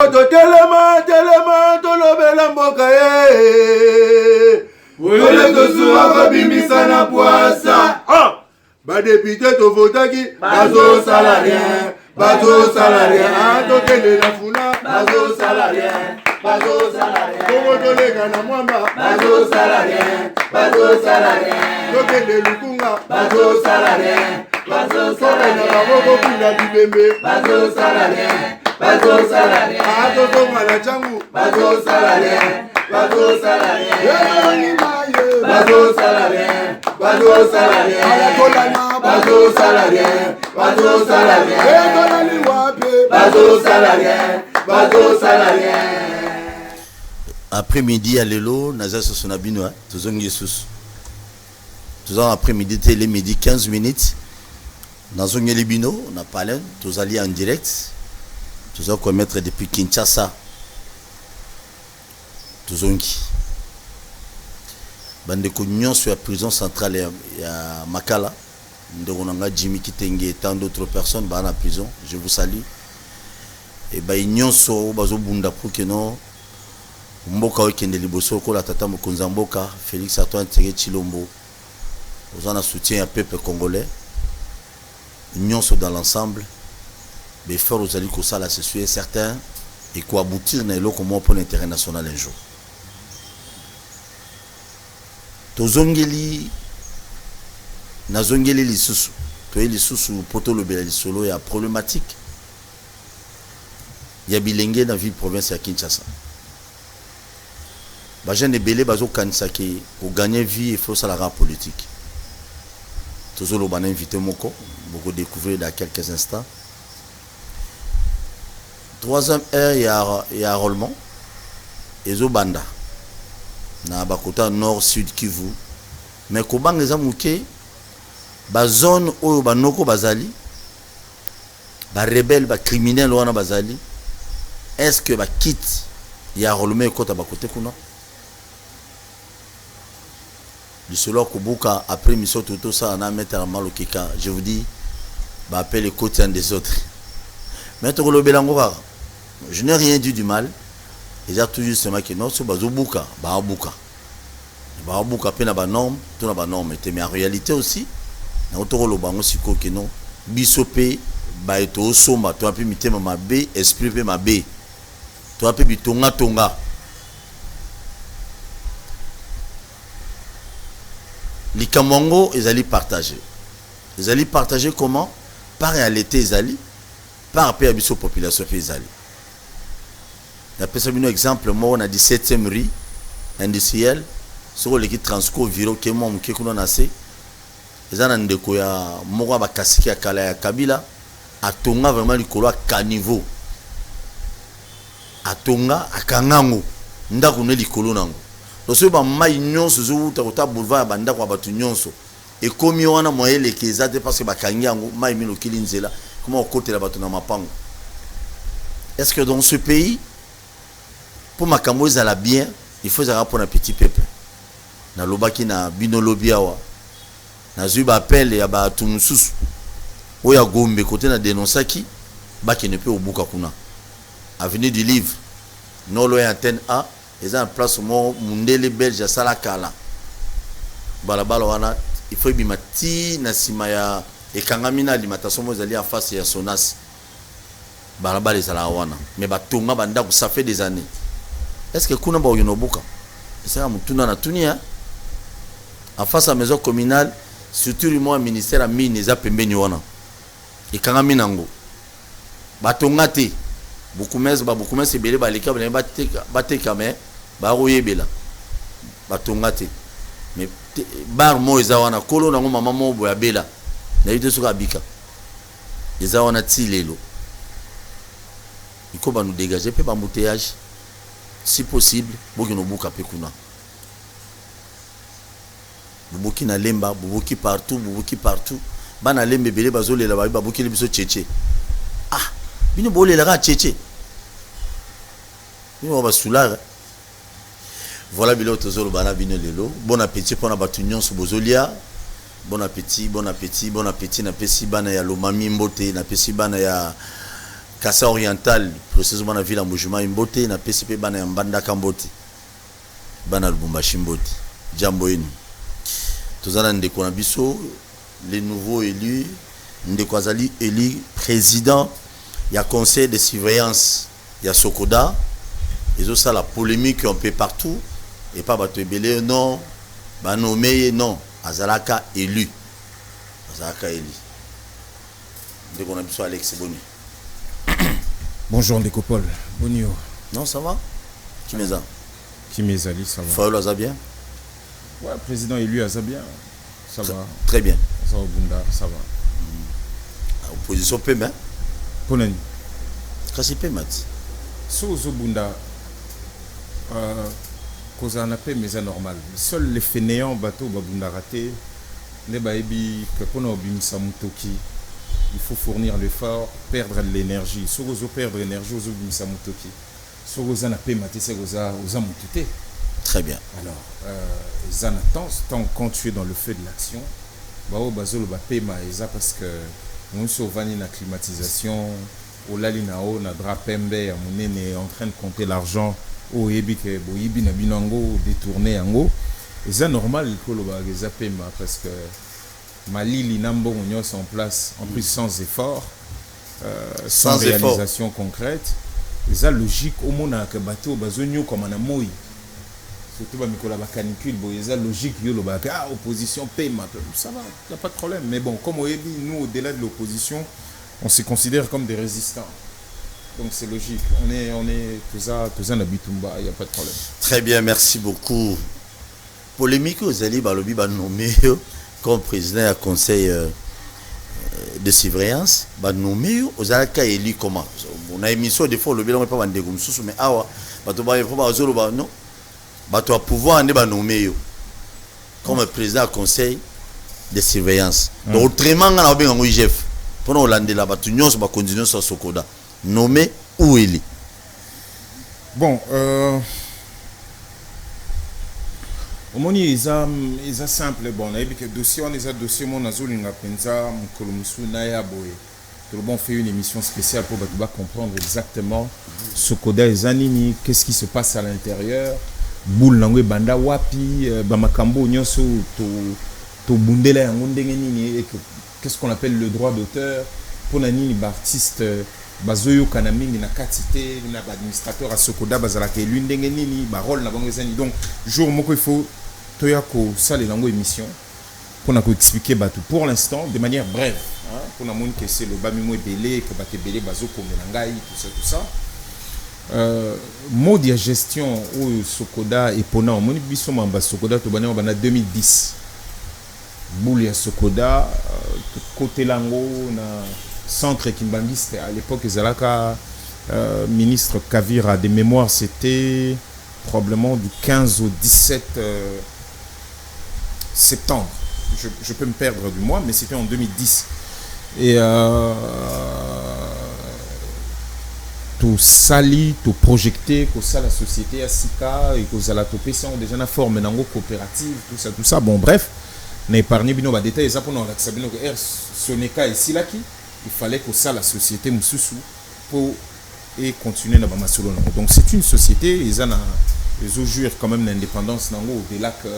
Telema, tolobela mboka Wole tosuwa kabimisa na poasa. Ba député to votaki bazo salarien, bazo salarien. Tokende na funa bazo salarien, bazo salarien. Komo tolega na mwamba bazo salarien, bazo salarien. Tokende lukunga bazo salarien, bazo salarien. Na baboko kuna bibembe bazo salarien, bazo salarien. Ato na changu bazo salarien, bazo salarien. Bazo salarien, bazo salarien. Bazo salarien, bazo salarien. Bazo salarien, bazo salarien. Après-midi à l'élo, Naza Sosonabino, Tozong Jesus. Tozong après-midi, télé midi 15 minutes. Nazong Libino, on a parlé, tous alliés en direct. Tous allons commettre depuis Kinshasa. Tozongi. Bande Kognon sur la prison centrale à Makala. Ndonanga Jimmy Kitenge et tant d'autres personnes dans la prison. Je vous salue. Et bah ignon so bazo bunda pour que non mboka wekende liboso ko la tata mokonza mboka Félix Antoine Tshisekedi Tshilombo. Vous en a soutien à peuple congolais. Ignon so dans l'ensemble. Mais faire aux alliés que ça là c'est sûr et certain et quoi aboutir na elo comment pour l'intérêt national un jour. Tozongeli nazongeli lisusu to lisusu poto lobela lisolo ya problématique ya bilenge na ville province ya Kinshasa. Ba jeune belé bazo kanisa ke pour gagner vie il faut ça la rap politique. Tozolo bana invité moko beaucoup découvrir dans quelques instants. Troisième heure il y a Rolmont ezo banda na bakota nord sud Kivu mais kobanga za muke ba zone oyo banoko bazali ba rebelle ba criminel wana bazali est-ce que ba kit ya Rolmont kota bakote kuna lisolo kobuka après mission tout ça na mettre mal au kika je vous dis ba appelle les côtés des autres mais to lobelango ba je n'ai rien dit du mal. Ils ont toujours justement que non, c'est bazobuka, babuka. Babuka pe na ba norme, tout na ba norme. Mais en réalité aussi, na otoro lo bango siko que non, bisope ba eto somba, to api mitema mabe, esprit pe mabe. To api bitonga tonga. Les Kamongo, ils allaient partager. Ils allaient partager comment? Par réalité, ils allaient, par rapport à la population, ils allaient. Un exemple, moi on a 17e rue industrielle sur l'équipe Transco Viro qui est mon qui est assez. Les gens de quoi moi ba kasiki akala ya Kabila atonga vraiment likolo caniveau atonga akangango ndako ne likolo nango. Loso ba mai nyonso zo ta boulevard banda kwa batu nyonso et comme wana moyele kezate parce que ba kangango mai mino kilinzela comment côté la batu na mapango. Est-ce que dans ce pays pour ma camoise à la bien, il faut avoir pour un petit peuple. Na lobaki na binolobiawa. Na zuba appel ya ba tumususu. Oya gombe côté na dénonçaki, ba qui ne peut au buka kuna. Avenue du Livre. Non loin antenne A, ils ont en place mon mundele belge à Salakala. Balabala wana, il faut bimati na simaya et kangamina alimentation mo zali en face ya Sonas. Balabala les ala wana. Mais ba tonga banda ça fait des années. Est-ce que kuna ba yonobuka c'est ça mutuna na tunia en face à maison communale surtout le ministère a mine za pembeni wana et kanga minango batongate bukumese belé balika bateka mais ba royebela batongate mais bar mo eza wana kolo nango mama mo boya bela na yite suka bika eza wana tilelo il faut nous dégager pe ba embouteillage si possible boki no buka pe kuna bubuki na lemba bubuki partout bana lembe belé bazolela ba bubuki le biso tchétché bino bolela ka tchétché bino ba soulard voilà bilo tozolo bana bino lelo bon appétit pour na batu nyonso bozolia bon appétit na pesi bana ya lomami mbote na pesi bana ya Kassa Oriental, précisément dans la ville en Moujuma Imbote, na PCP Bana Mbanda Kambote, Bana Lubumbashi Mbote, Djamboeni. Tous les Ndeko Nabiso, les nouveaux élus, Ndeko Azali élu président, il y a conseil de surveillance, il y a Sokoda, et ça la polémique un peu partout, et pas Bato Ebele, non, Banomeye, non, Azalaka élu. Azalaka élu. Ndeko Nabiso Alex Boni. Bonjour Ndeko Paul, Bonio. Non, ça va? Qui m'est ça? Qui m'est allé, ça va? Faoul Azabien? Ouais, président élu Azabien, ça va. Très bien. Ça va, Bunda, ça va. Opposition Pema? Ponani. Kasi Pema. So Bunda, cause on a paix, mais c'est normal. Seuls les fainéants bateaux Bunda raté, les baïbi, que pour nous Samutoki, il faut fournir l'effort, perdre l'énergie. Si vous perdre l'énergie, vous avez Samutoki. Si vous avez paix, c'est vous avez mutité. Très bien. Alors, ils en attendent, tant quand tu es dans le feu de l'action, parce que nous sommes dans la climatisation, au lalinao, na drapembe, on est en train de compter l'argent, au yebi que boyibi na binango détourné ango. Et c'est normal que le paiement parce que Mali, l'inambo, on est en place, en plus sans effort, sans réalisation concrète. Et c'est logique au monde que bateau, bazonio comme un amoy. Surtout quand la canicule, c'est logique que l'opposition paiement. Ça va, il n'y a pas de problème. Mais bon, comme nous, au-delà de l'opposition, on se considère comme des résistants. Donc c'est logique. On est tout ça en Abitumba, il n'y a pas de problème. Très bien, merci beaucoup. Polémique aux alliés, Balobi va nommer comme président du conseil de surveillance, va nommer aux alliés élu comment. On a émission des fois, le bilan n'est pas vendé comme ça, mais ah, non. Tu vas pouvoir nommer comme président du conseil de surveillance. Donc, autrement, on a bien un IGF. Pour nous, Hollande, là, tu vas continuer sur Sokoda. Nommé où il est. Bon, au moins, il est simple. Bon, on a que dossier, on a dossier, mon azul, on a pensa, mon colomsou, naya boy. Tout le monde fait une émission spéciale pour comprendre exactement Sokoda et Zanini, qu'est-ce qui se passe à l'intérieur. Boule nangwe banda wapi bamakambo nyonso to bundela yango ndenge nini, qu'est-ce qu'on appelle le droit d'auteur pour nani artiste bazoyo kana mingi na katité na administrateur à Sokoda bazala ke lu ndenge nini ba rôle na bango zani. Donc jour moko il faut toya ko sale lango émission pour na ko expliquer batou pour l'instant de manière brève, hein, pour na monde que c'est le bamimo belé que baté belé bazo ko melangai tout ça. Mode de gestion au Sokoda et Pona, mon biso mamba Sokoda to bané bana 2010. Boule ya Sokoda côté lango na centre Kimbangiste à l'époque Zalaka ministre Kavira de mémoire, c'était probablement du 15 au 17 septembre. Je peux me perdre du mois, mais c'était en 2010. Et tout sali, tout projeté, que ça la société à Sika et que ça la topé, ça on déjà na forme nango coopérative, tout ça. Bon bref, n'a épargné bino ba détails ça pour nous l'accès bino que Soneka et Silaki, il fallait que ça la société mususu pour et continuer na ba masolo nango. Donc c'est une société, ils ont jouir quand même l'indépendance nango au-delà que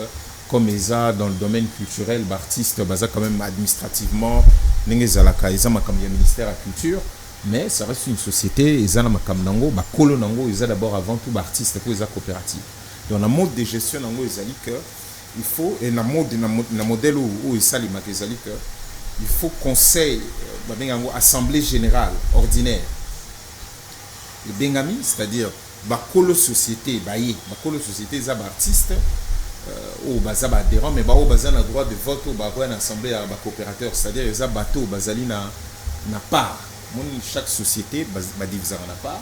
comme ils ont dans le domaine culturel, artistes baza quand même administrativement n'engé zalaka ils ont comme ministère à culture. Mais ça reste une société, ils ont un colo nango, ils ont d'abord avant tout artistes pour les coopératives. Dans le mode de gestion nango, ils ont dit que il faut et dans le modèle où ils s'aliment, ils ont dit que il faut conseil, assemblée générale ordinaire. Le bengami, c'est-à-dire colo société, colo société, ils ont artistes ou bazaba adhérents, mais au bazan a droit de vote au barouen assemblée à coopérateur, c'est-à-dire ils ont bateau bazali na part. Chaque société va diviser en part,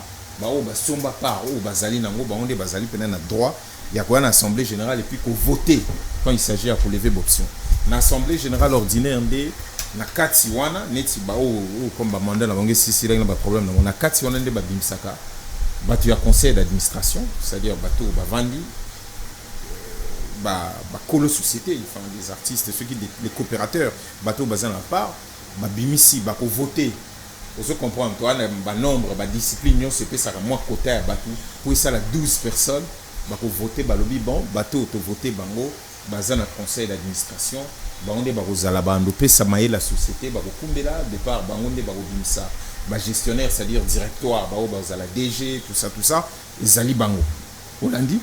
somba part ou bazali nango ba onde bazali pena na droit il y a quoi une assemblée générale et puis qu'on voter quand il s'agit à pour lever l'option. L'assemblée générale ordinaire ndé na kati wana neti ba o comme ba mandat na bango si là ba problème na kati wana ndé ba bimisaka ba tu as conseil d'administration, c'est-à-dire bateau ba vandi ba colo société, enfin des artistes ceux qui les coopérateurs bateau bazan à part ba bimisi ba ko voter Vous comprenez, toi, le nombre, la discipline, c'est que ça a moins côté à Batou. Pour ça, 12 personnes, pour voter, lobby, bon, Batou, tu voter, bango, dans le conseil d'administration, on est ça la société, départ, gestionnaire, c'est-à-dire directoire, la DG, tout ça, ils allaient bango. Hollandi,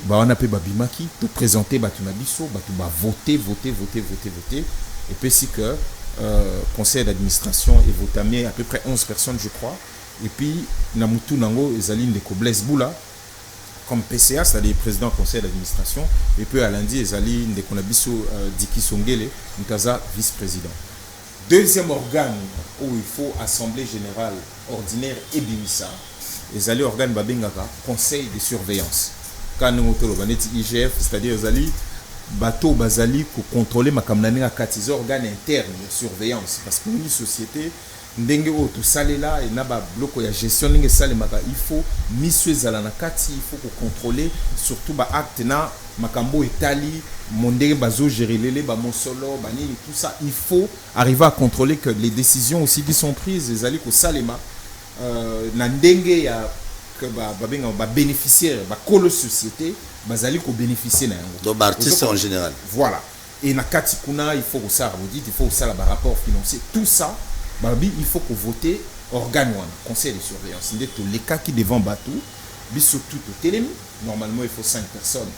on a pu babimaki, tout présenter, batunabiso, voter. Et puis, si que conseil d'administration et voté à peu près 11 personnes, je crois. Et puis, Namutu Nango, Ezaline de Kobles Boula, comme PCA, c'est-à-dire président du conseil d'administration. Et puis, à lundi, Ezaline de Konabiso Diki Songele, Nkaza, vice-président. Deuxième organe où il faut assemblée générale ordinaire et bimisa, Ezali organe Babengaka, conseil de surveillance. Quand nous avons IGF, c'est-à-dire Ezali, bateau bazali pour contrôler ma kamnane à 4 organes internes de surveillance parce que une société ndenge o tout salé là et na ba bloco ya gestion ndenge salé maka il faut monsieur zala na kati il faut contrôler surtout ba acte na makambo etali mondenge bazo gérer les ba monsolo ba nini tout ça il faut arriver à contrôler que les décisions aussi qui sont prises les ali ko salema na ndenge ya que ba bénéficiaire ba colo société bazali ko bénéficier na yango donc artiste en général voilà et na kati kuna il faut que ça audit il faut que ça la rapport financier tout ça babi il faut que voter organe one conseil de surveillance ndé tous les cas qui devant batou biso tout au télé normalement il faut 5 personnes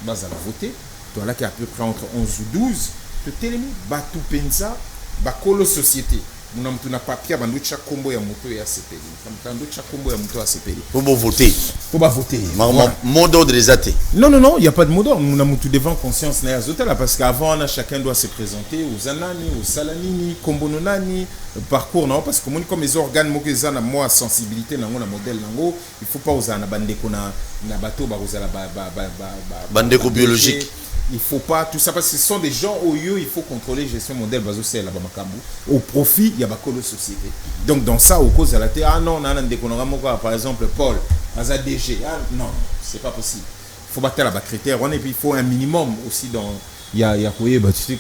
bazala voter toi là qui à peu près entre 11 ou 12 te télé batou penza ba colo société nous avons un papier dans chaque combo ya moto ya CPI. Dans chaque combo ya moto ya CPI. Pour voter. Pour voter. Mot d'ordre des athées. Non, il n'y a pas de mot d'ordre. Nous avons tout devant conscience na hôtel parce qu'avant chacun doit se présenter aux anani, aux salanini, combo nonani, parcours non parce que comme les organes mo que na moi sensibilité na modèle nango, il faut pas aux ana bandeko na bateau ba aux ala bandeko biologique. Il faut pas tout ça parce que ce sont des gens au lieu il faut contrôler gestion modèle basé là bamakambu au profit il y a ba colo société donc dans ça au cause à la terre ah non par exemple Paul Aza DG ah non c'est pas possible il faut battre la critère on et puis il faut un minimum aussi dans il y a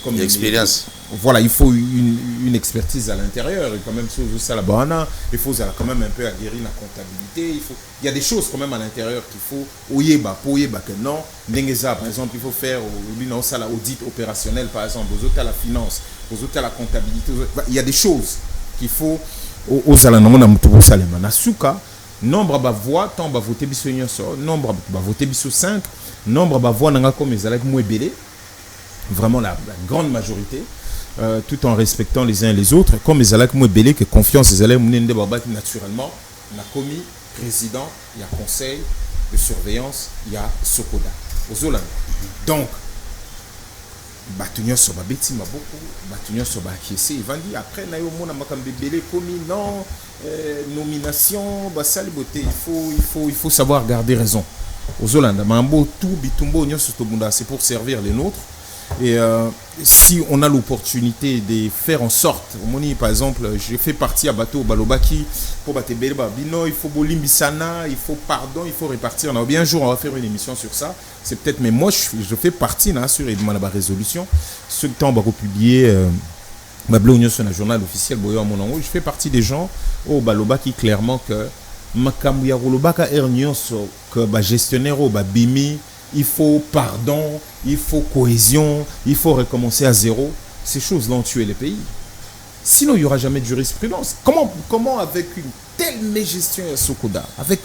comme l'expérience voilà il faut une expertise à l'intérieur et quand même sur ça la banane il faut quand même un peu aguerrir la comptabilité il y a des choses quand même à l'intérieur qu'il faut oyeba que non ndengeza par exemple il faut faire non ça la audit opérationnel par exemple aux autres à la finance aux autres à la comptabilité il y a des choses qu'il faut aux ala na mutu salema na suka nombre ba voix tant ba voter biso nyonso nombre ba voter biso 5 nombre ba voix nanga comme ezalak mwebele vraiment la grande majorité tout en respectant les uns et les autres comme les alak mwebele que confiance les alak munende babaki naturellement na commis président il y a conseil de surveillance il y a Sokoda Ozolan donc batunyo so babeti maboko batunyo so ba kiese ivandi après na yo mona makambebele commis non nomination basali beauté il faut savoir garder raison Ozolanda mambo tout bitumbo nyoso to bunda c'est pour servir les nôtres. Et si on a l'opportunité de faire en sorte, par exemple, je fais partie à Bateau Balobaki pour Batebelba Bino, il faut Bolimbisana, il faut pardon, il faut répartir. On a bien un jour, on va faire une émission sur ça. C'est peut-être, mais moi, je fais partie sur la résolution. Ce temps, on va republier sur le journal officiel, je fais partie des gens au Balobaki clairement que Makamuya Rolobaka Ernionso, que gestionnaire au Bimi. Il faut pardon, il faut cohésion, il faut recommencer à zéro. Ces choses-là ont tué les pays. Sinon, il n'y aura jamais de jurisprudence. Comment avec une telle mégestion à Sokoda, avec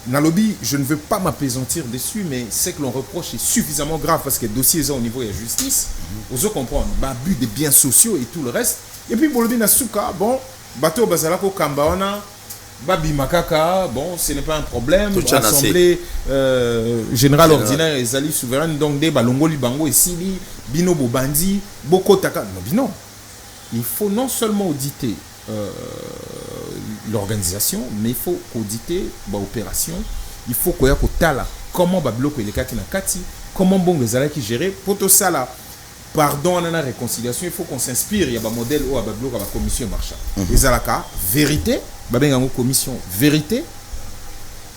Nalobi, je ne veux pas m'apaisantir dessus, mais c'est que l'on reproche est suffisamment grave parce que le dossier est au niveau de la justice. Vous comprendre, abus des biens sociaux et tout le reste. Et puis, pour le Nasuka, bon, bateau Bazalako Kambaona. Babi Makaka, bon, ce n'est pas un problème. L'Assemblée générale ordinaire et Zali souveraine, donc des Balongoli Bango et Sili, Bino Bobandi, Boko Taka. Non, il faut non seulement auditer l'organisation, mais il faut auditer l'opération. Il faut qu'on ait tala comment Bablo et les Kati, comment bon les Zala qui gérer pour tout ça là. Pardon, on a la réconciliation, il faut qu'on s'inspire. Il y a un modèle où Bablo la commission marche. Les Alaka, vérité. Commission vérité,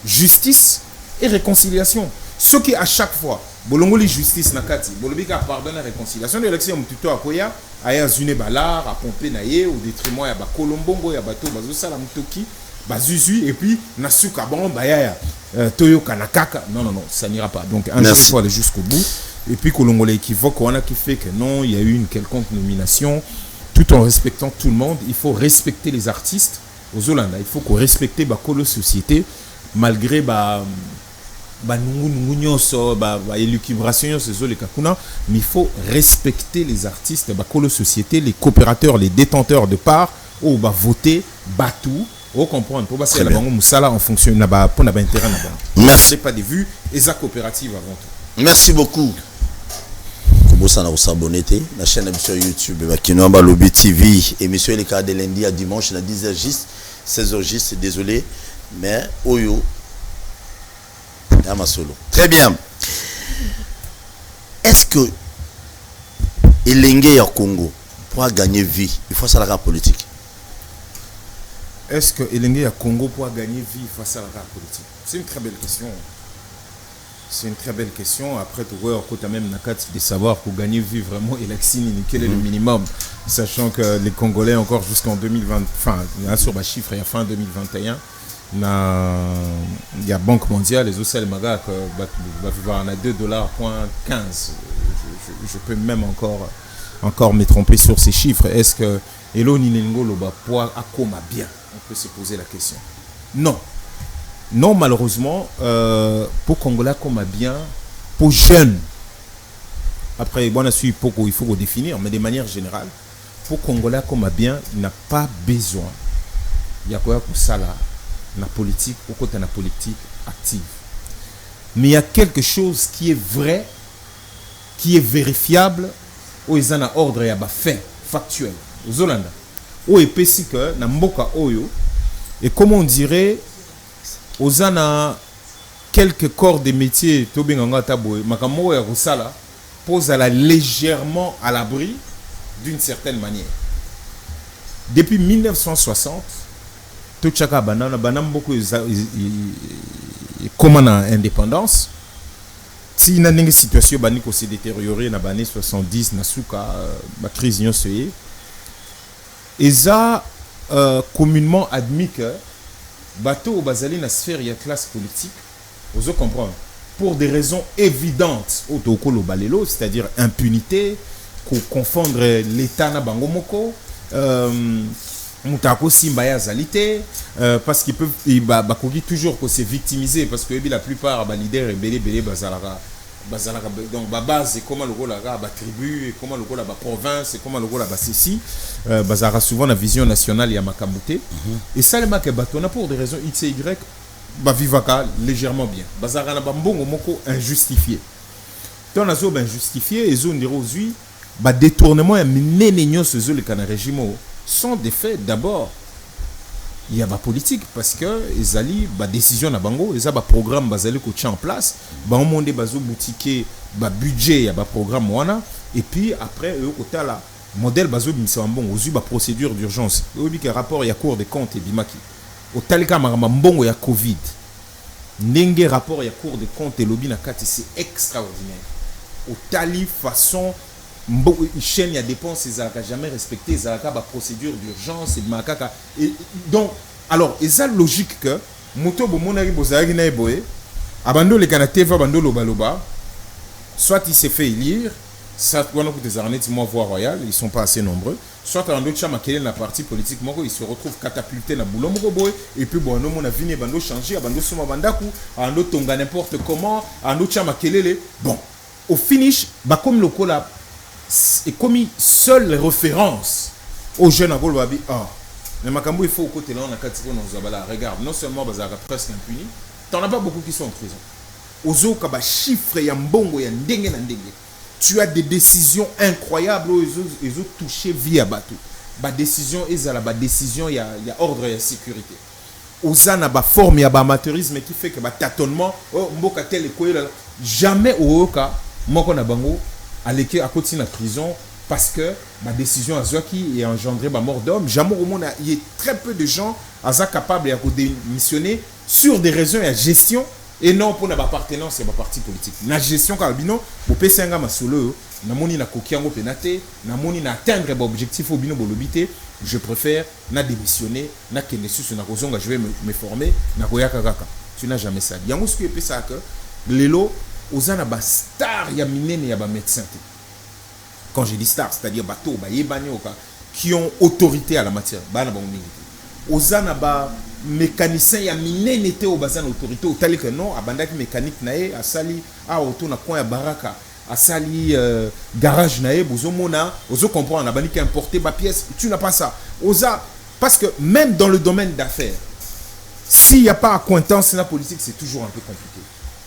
justice et réconciliation. Ce qui à chaque fois, bolongoli justice nakati bolobika pardon na réconciliation de l'élection mututo akoya aya zune balar a pomper na ye au détriment ya ba kolombongo ya bato bazo sala mutoki bazuzui et puis nasuka bon baya toyo kanakaka non ça n'ira pas donc un jour il faut aller jusqu'au bout et puis kolongolais équivoque on a qui fait que non il y a eu une quelconque nomination tout en respectant tout le monde il faut respecter les artistes aux Hollanda il faut qu'on respecte ba kolo société malgré nungu nyonso élucubration ces les kakuna mais il faut respecter les artistes bakolo société les coopérateurs les détenteurs de parts ou voter batou ou comprendre pour passer la bango musala en fonction na ba pour na ba intérêt na ba merci pas de vue et sa coopérative avant tout merci beaucoup kobosa na s'abonner la chaîne sur YouTube bakino ba lobby TV émission les cas de lundi à dimanche na 10h juste 16h juste désolé mais oyo Solo. Très bien. Est-ce que Elenge ya Congo pour gagner vie, il faut ça la politique? Est-ce que Elenge ya Congo pour gagner vie, il faut ça la politique? C'est une très belle question. C'est une très belle question. Après, tu vois, on même nakati de savoir pour gagner vie vraiment, quel est le minimum, sachant que les Congolais encore jusqu'en 2020, enfin, sur ma chiffre, il y a fin 2021. Il y a Banque mondiale, les OCL Maga, va vivre à $2.15. Je peux même encore me tromper sur ces chiffres. Est-ce que Elo Ninengo Loba poids à Koma bien? On peut se poser la question. Non. Non, malheureusement, pour Congolais Koma bien, pour jeunes. Après, bon, il faut qu'on définir, mais de manière générale, pour Congolais Koma bien, il n'a pas besoin. Il y a quoi pour ça là? La politique, au côté de la politique active. Mais il y a quelque chose qui est vrai, qui est vérifiable, où ils ont un ordre et un fait factuel. Aux Hollanda. Où il peut que, na mboka oyo, et comme on dirait, aux ana quelques corps de métiers, Tobinganga Taboé, Makamo et Roussala, pose à la légèrement à l'abri d'une certaine manière. Depuis 1960, Tochaka banana beaucoup comment na indépendance si na une situation baniko s'est détériorée na année 70 na suka la crise nyosé et ça communément admis que bateau bazali na sphère ya classe politique vous comprendre pour des raisons évidentes autokolo balelo c'est-à-dire impunité confondre l'état na bango moko Moutako Simba ya Zalité parce qu'ils peuvent toujours se victimiser parce que la plupart des leaders et belé bazalaka donc base et comment le rôle la tribu et comment le rôle la province et comment le rôle la ceci bazara souvent la vision nationale ya makamute et ça les marque batona pour des raisons x et y vivaka légèrement bien bazara na bambongo moko injustifié ton azo injustifié et zone aujourd'hui détournement ya minene nyonso zo le kana régime sont des faits d'abord il y a la politique parce que les alliés ba décision na bango ils a ba programme bazali ko tient en place ba monde bazo boutique ba budget ya ba programme wana et puis après eux kotala modèle bazo bimisa mbongo ozu ba procédure d'urgence obi que rapport ya cour des comptes et bimaki otalika marama mbongo ya covid ndenge rapport ya cour des comptes et lobby na kati c'est extraordinaire otali façon chaîne il y a dépenses ils n'ont jamais respecté ils ont pas procédure d'urgence et donc alors et ça logique que moto bomonari bozari na eboé abando le canate va bando loba soit il s'est fait élire ça on a des arnettes moi voix royale ils sont pas assez nombreux soit en d'autres chama quelle la partie politique moko il se retrouve catapulté na boulot moko boy et puis bon on a vini bando changer bando soma bandaku en autre tonga n'importe comment en autre chama quelle bon au finish ba comme le cola et comme seule les références aux jeunes à Golbabi mais makambo il faut au côté là on a quatre regarde non seulement bazaka presque impuni t'en as pas beaucoup qui sont en prison ozo kaba chiffre ya mbongo ya ndenge na ndenge tu as des décisions incroyables ils ont touché via bateau ba décision ezala ba décision ya ordre et sécurité ozana ba forme ya ba amateurisme qui fait que ba tâtonnement mboka tel ekoyela jamais au cas moko na bango à côté de la prison parce que ma décision à Zoaki est engendré ma mort d'homme. Jamais au monde il y a très peu de gens capables de démissionner sur des raisons de gestion et non pour notre appartenance à ma parti politique. La gestion Calbino, pour PCNga Masolo, na moni na kokiango penate, na moni na atteindre l'objectif au bino bolobité, je préfère na démissionner, na kenesu na kozonga, je vais me former, na koyaka kaka. Tu n'as jamais ça. Yango ce qui est ça que lelo ozana ba star ya minene ya ba médecin. Quand je dis star, c'est-à-dire bateau, ba yebanyoka qui ont autorité à la matière, ba na ba militaire. Ozana ba mécanicien ya minene te au bazana autorité, au tel que non, abandaki mécanique nae, asali a auto na coin ya baraka. Asali garage nae bozomona ozo comprendre abani qui importer ma pièce, tu n'as pas ça. Oza parce que même dans le domaine d'affaires, s'il n'y a pas acquaintance dans la politique, c'est toujours un peu compliqué.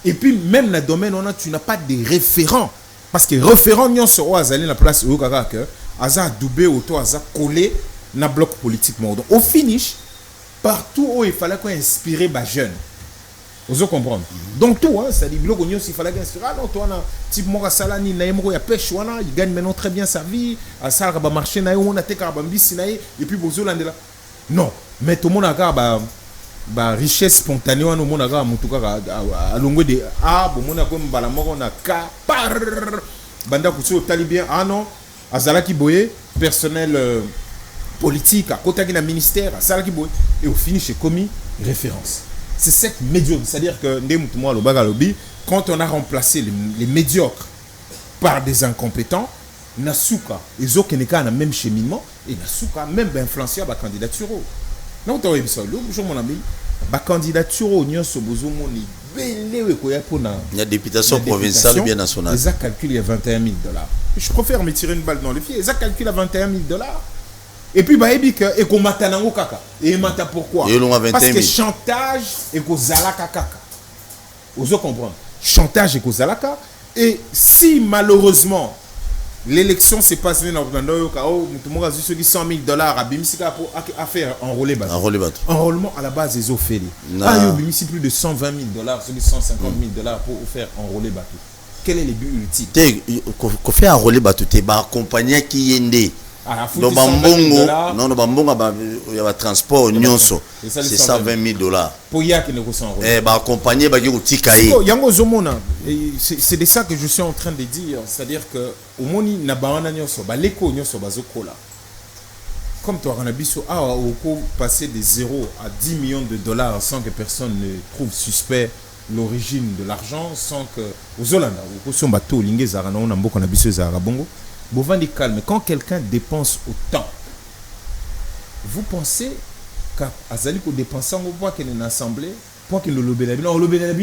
Et puis même dans le domaine on a, tu n'as pas de référents parce que référent nyon soro azali na place au kaka que aza doubé auto aza collé na bloc politique donc au finish partout où il fallait qu'on inspirer ba jeunes. Vous comprenez? Donc tout, hein, c'est-à-dire qu'il fallait inspirer. Ah non, toi, type moi, Salani, Naïmro, il y a pêche, il gagne maintenant très bien sa vie. À ça, il va marcher, on a été et puis Bozo là. Non, mais tout le monde a une richesse spontanée, on a à longue de ah, bon, on a comme Balamoro, on a ka, par Banda Kousou, Talibien, ah non, à Zalaki Boye, personnel politique, à côté d'un ministère, à Zalaki Boye, et au finish, c'est commis référence. C'est cette médiocre, c'est-à-dire que quand on a remplacé les médiocres par des incompétents, Nasuka, ils ont le même cheminement et Nasuka même influencé la candidature. Non, tu as vu ça, mon ami, la candidature au Nyon Sobozo, il y a députation provinciale ou bien nationale. Les a calculé à 21 000 $. Je préfère me tirer une balle dans le pied. Les a calculé à 21 000 $. Et puis, bah, et qu'on mata nango kaka. Et mata pourquoi? Parce que chantage et qu'on zalaka kaka. Vous comprenez? Chantage et qu'on zalaka. Et si malheureusement l'élection s'est passée dans le cas où nous avons 100 000 $ à Bimisika pour faire enrôler bateau. Enrôlement à la base des offres. Ah, il y a plus de 120 000 $, 150 000 $ pour faire enrôler bateau. Quel est le but ultime? Qu'on fait enrôler bateau, tu es accompagné qui est né. Non, il y a un transport, c'est 120 000 $. Pour y aller, accompagner, c'est de ça que je suis en train de dire. C'est-à-dire que au moni na baana nyoso, baleko nyoso bazokola. Comme toi, on a biso passer de 0 à 10 millions de $ sans que personne ne trouve suspect l'origine de l'argent, sans que aux Hollandais, au son bateau, l'ingézara na on a beaucoup na biso zara bongo. Bovandi calme. Quand quelqu'un dépense autant, vous pensez qu'Azali ko dépense en voit qu'il y a une assemblée pour qu'il le lobby non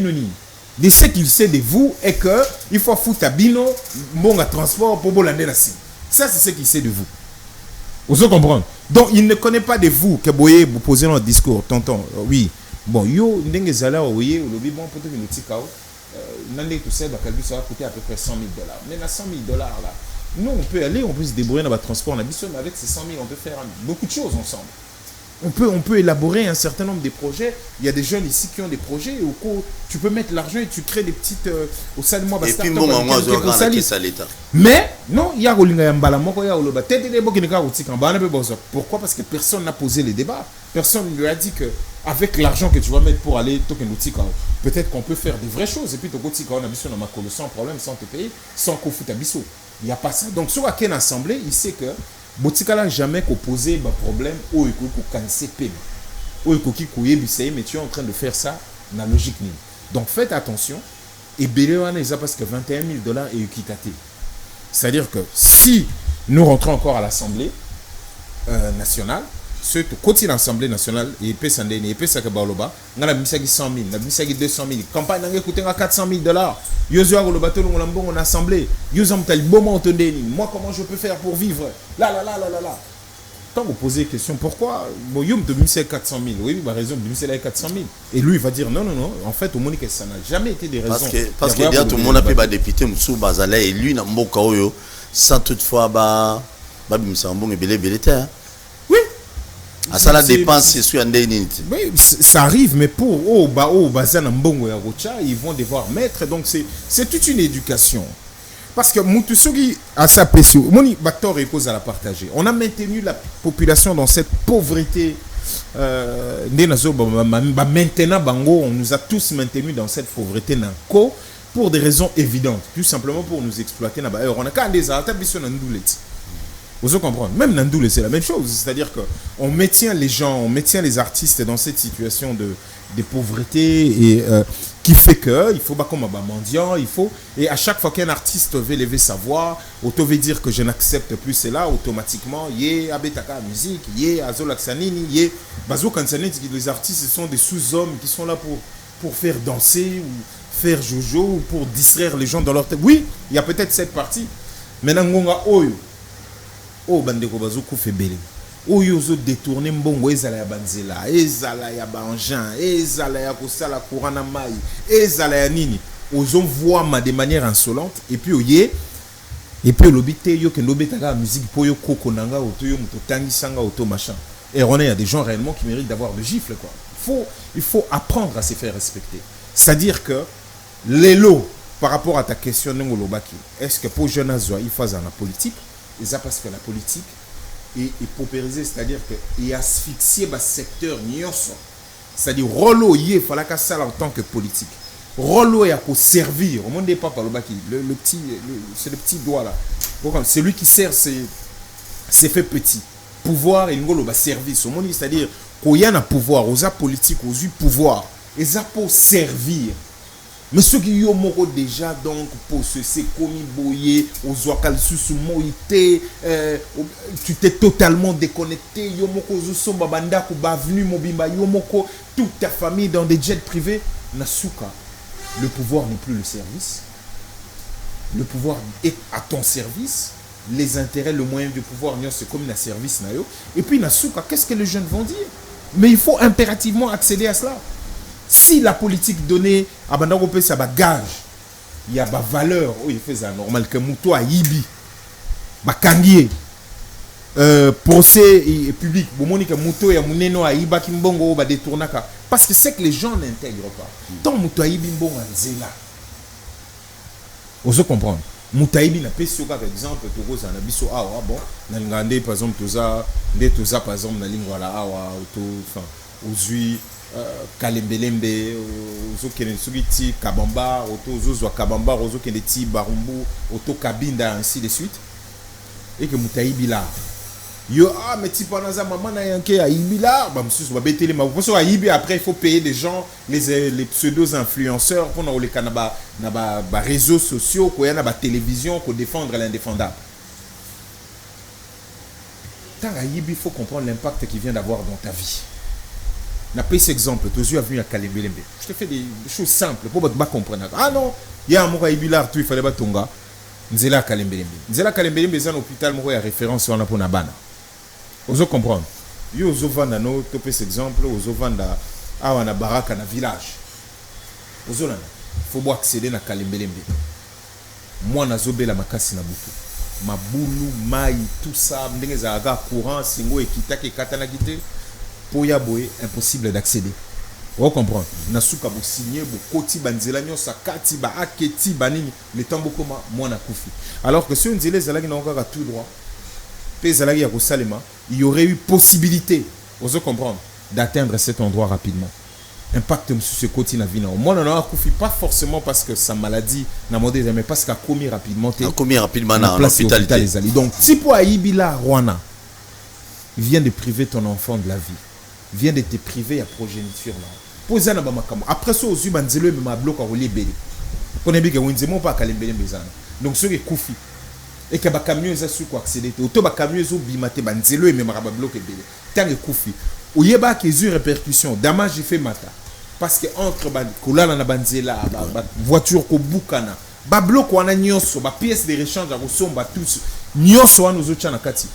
ni de ce qu'il sait de vous est que il faut foutre à bino bon transport pour bolander la cible. Ça c'est ce qu'il sait de vous. Vous comprenez? Donc il ne connaît pas de vous que boyez vous posez dans le discours tonton. Oui. Bon yo ndenge zala oye au lobby bon peut-être une petite cao. Nandé tout ça va coûter à peu près 100 000 $. Mais na 100 000 $ là. Nous, on peut aller, on peut se débrouiller dans le transport en abyssal, mais avec ces 100 000, on peut faire beaucoup de choses ensemble. On peut élaborer un certain nombre de projets. Il y a des jeunes ici qui ont des projets où tu peux mettre l'argent et tu crées des petites au salle moi et puis mais non, il y a pourquoi? Parce que personne n'a posé les débats. Personne ne lui a dit que avec l'argent que tu vas mettre pour aller peut-être qu'on peut faire des vraies choses et puis on a sans problème, sans te payer, sans qu'on foute à bissot. Il n'y a pas ça. Donc, sur laquelle assemblée, il sait que Botika n'a jamais posé un problème au CP. Mais tu es en train de faire ça dans la logique. Donc, faites attention. Et Béléwana, parce que 21 000 $ est équitaté. C'est-à-dire que si nous rentrons encore à l'Assemblée nationale, ce côté l'Assemblée nationale, et puis ça Baloba, on a mis 100 000, on a mis 200 000, campagne n'a coûté 400 000 $. Yozo le bateau, on a assemblé. Yozo moi comment je peux faire pour vivre? Là. Quand vous posez la question, pourquoi bon, Yom de 400 000, oui, il a raison, de 400 000. Et lui, il va dire non, en fait, au monde, ça n'a jamais été des raisons. Parce que tout le monde a pu député Moussou Bazala et lui, n'a pas sans toutefois, oui. À ça, la dépense, c'est sur un déni. Oui, ça arrive, mais pour ils vont devoir mettre. Donc, c'est toute une éducation. Parce que Moutousogi a sa pression. Moni Bator repose à la partager. On a maintenu la population dans cette pauvreté maintenant bango on nous a tous maintenus dans cette pauvreté nanko pour des raisons évidentes, tout simplement pour nous exploiter na ba on a quand des arta biso na nduleti. Vous comprenez? Même Nandoule, c'est la même chose. C'est-à-dire qu'on maintient les gens, on maintient les artistes dans cette situation de pauvreté et qui fait que il faut pas comme un mendiant, il faut et à chaque fois qu'un artiste veut lever sa voix, auto veut dire que je n'accepte plus cela automatiquement. Yé abetaka musique, yé azolaxanini, yé bazo kansanini. Les artistes sont des sous-hommes qui sont là pour faire danser ou faire jojo ou pour distraire les gens dans leur tête. Oui, il y a peut-être cette partie. Maintenant ngonga oyo. Oh bandeko bazuku febele oyo zo détourner mbongo ezala ya banzela ezala ya banjan ezala ya kosala courant na mai ezala ya nini ozo voix de manière insolente et puis lobite yo kendo betaka musique po yo koko nanga auto yo muto tangisanga auto machin et on il y a des gens réellement qui méritent d'avoir le gifle quoi. Il faut apprendre à se faire respecter, c'est-à-dire que les lots par rapport à ta question ngolobaki est-ce que pour jeune azwa il faut dans la politique. Et ça parce que la politique est paupérisée, c'est-à-dire qu'il y a asphyxié le secteur nyonso. C'est-à-dire rolo yé fallait qu'à ça en tant que politique. Rolo est pour servir. Au monde n'est pas par le baki. C'est le petit doigt là. C'est lui qui sert c'est fait petit. Pouvoir et ngolo ba service. Au monde c'est-à-dire qu'il y a un pouvoir, aux politiques, aux pouvoir. Et ça pour servir. Mais ceux qui ont moro déjà donc pour se commis boyer aux wakal sous moïté tu t'es totalement déconnecté yomoko zo babanda ko bavenu mobimba yomoko toute ta famille dans des jets privés nasuka le pouvoir n'est plus le service, le pouvoir est à ton service, les intérêts le moyen de pouvoir c'est comme un service nayo et puis nasuka qu'est-ce que les jeunes vont dire, mais il faut impérativement accéder à cela. Si la politique donnée à Bandangopé ça bagage, il y a ba valeur, il fait ça normal que Mouto a Ibi, ba kangier, procès public, bomoni que Mouto ya Mouneno a Iba Kimbongo ba détournaka, parce que c'est que les gens n'intègrent pas. Tant Mouto a Ibi Mbongo Nzela, vous comprenez? Mouto a Ibi na pesioka par exemple, Togo na biso awa bon, na ngande par exemple toza par exemple na lingua la awa auto, enfin ozui Kalembelembe ozo kene sugiti kabamba auto zozwa kabamba ozo kene ti barumbu auto kabinda ainsi de suite et que Moutaïbi là yo mais ti panaza maman na yanke ya ibila ba msusu ba betele ma parce que ibi après il faut payer des gens les pseudo influenceurs pour na le kanaba na ba réseaux sociaux ko yana ba télévision pour défendre l'indéfendable. Tant à ibi il faut comprendre l'impact qu'il vient d'avoir dans ta vie. N'a pas cet exemple, tu as vu à Kalembelembe. Je te fais des choses simples pour que tu comprennes. Ah non, il y a un mot à Ibilar, il fallait pas tonga. Nzela Kalembelembe. Nzela Kalembelembe, c'est un hôpital, il y a référence sur la Ponabana. Vous comprenez? Yo zo vanda no, tu fais cet exemple, zo vanda a wana baraka na village. Vous il faut accéder à Kalembelembe. Moi, na zobe la makasi na butu. Mabulu, maï, tout ça, m'denge aga courant, singo et kitake katana kite. Pour Yaboé, impossible d'accéder. Vous comprenez? Nasuka bo signé bo koti banzela nyosa kati ba aketi banini le temps beaucoup moi na kufi. Alors que si on disait zalaki na okaka tout droit, pe zalaki ya ko salema, il y aurait eu possibilité, vous comprenez, d'atteindre cet endroit rapidement. Impact sur ce côté na vie na. Moi na kufi pas forcément parce que sa maladie na modèle mais parce qu'a commis rapidement. A commis rapidement na l'hôpital. Donc si pour Aibila Rwanda vient de priver ton enfant de la vie. Vient de te priver à progéniture là. Après ça, aux yeux, banzelo me ma bloc à rouler belé. Qu'on est bien que Winzemo pas Kalembele Bezana. Donc ce qui est Koufi et que ba camion est su quoi accéder. Auto ba camion est bimate banzelo et me ma bloc et belé. Tant que Koufi. Ou yeba que eu répercussion. Damage fait mata. Parce que entre ba kolala na banzela ba voiture ko bukana. Ba bloc wana nyonso ba pièce de rechange à kosomba tous. Nyonso wana ozo tchana kati.